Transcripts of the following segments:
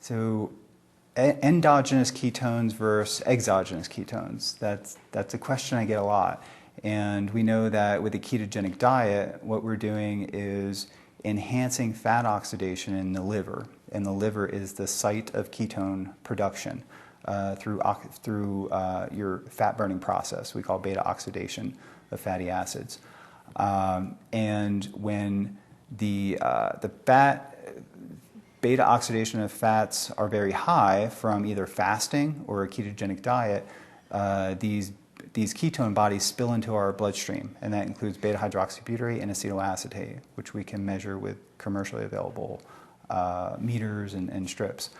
So endogenous ketones versus exogenous ketones, that's a question I get a lot. And we know that with a ketogenic diet, what we're doing is enhancing fat oxidation in the liver. And the liver is the site of ketone production through your fat-burning process we call beta oxidation of fatty acids. And when the beta oxidation of fats are very high from either fasting or a ketogenic diet, these ketone bodies spill into our bloodstream, and that includes beta-hydroxybutyrate and acetoacetate, which we can measure with commercially available meters and strips.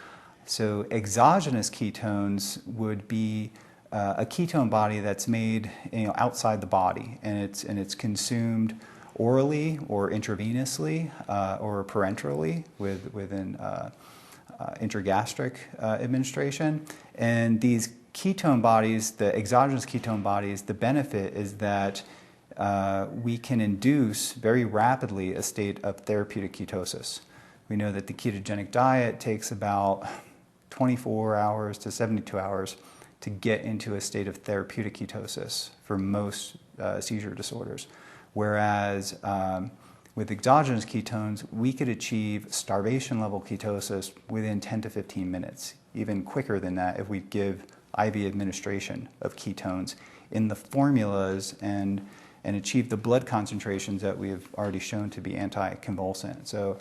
So exogenous ketones would be a ketone body that's made outside the body, and it's consumed orally or intravenously or parenterally with an intragastric administration. And these ketone bodies, the exogenous ketone bodies, the benefit is that we can induce very rapidly a state of therapeutic ketosis. We know that the ketogenic diet takes about 24 hours to 72 hours to get into a state of therapeutic ketosis for most seizure disorders. Whereas with exogenous ketones, we could achieve starvation level ketosis within 10 to 15 minutes, even quicker than that if we give IV administration of ketones in the formulas and achieve the blood concentrations that we have already shown to be anticonvulsant. So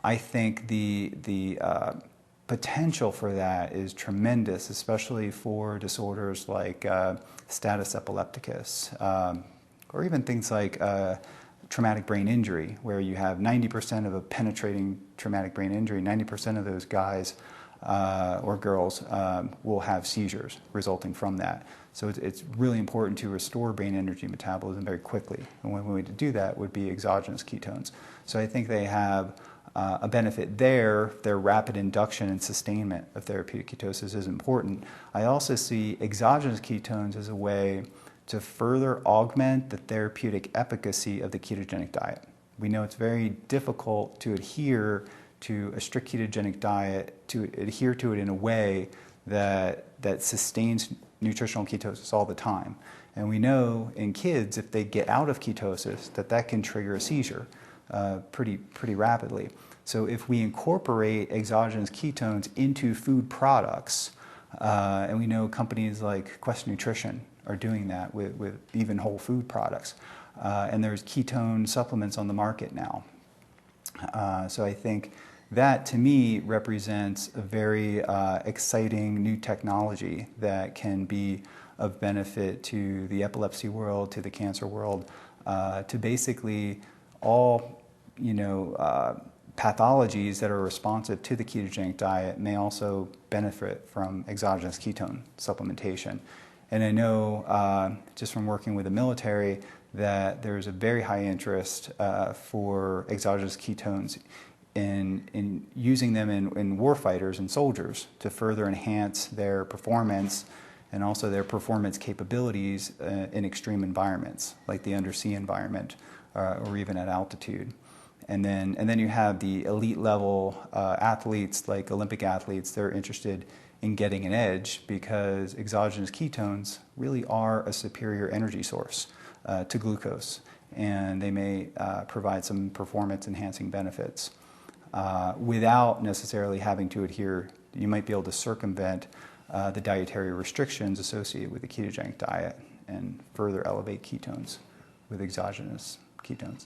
I think the potential for that is tremendous, especially for disorders like status epilepticus, or even things like traumatic brain injury, where you have 90% of a penetrating traumatic brain injury, 90% of those guys or girls will have seizures resulting from that. So it's really important to restore brain energy metabolism very quickly. And one way to do that would be exogenous ketones. So I think they have a benefit there. Their rapid induction and sustainment of therapeutic ketosis is important. I also see exogenous ketones as a way to further augment the therapeutic efficacy of the ketogenic diet. We know it's very difficult to adhere to a strict ketogenic diet, to adhere to it in a way that sustains nutritional ketosis all the time. And we know in kids, if they get out of ketosis, that can trigger a seizure pretty rapidly. So if we incorporate exogenous ketones into food products, and we know companies like Quest Nutrition are doing that with even whole food products, and there's ketone supplements on the market now. So I think that, to me, represents a very exciting new technology that can be of benefit to the epilepsy world, to the cancer world, to basically all, pathologies that are responsive to the ketogenic diet may also benefit from exogenous ketone supplementation. And I know just from working with the military that there's a very high interest for exogenous ketones in using them in warfighters and soldiers to further enhance their performance and also their performance capabilities in extreme environments like the undersea environment or even at altitude. And then you have the elite level athletes like Olympic athletes. They're interested in getting an edge because exogenous ketones really are a superior energy source to glucose, and they may provide some performance enhancing benefits without necessarily having to adhere. You might be able to circumvent the dietary restrictions associated with the ketogenic diet and further elevate ketones with exogenous ketones.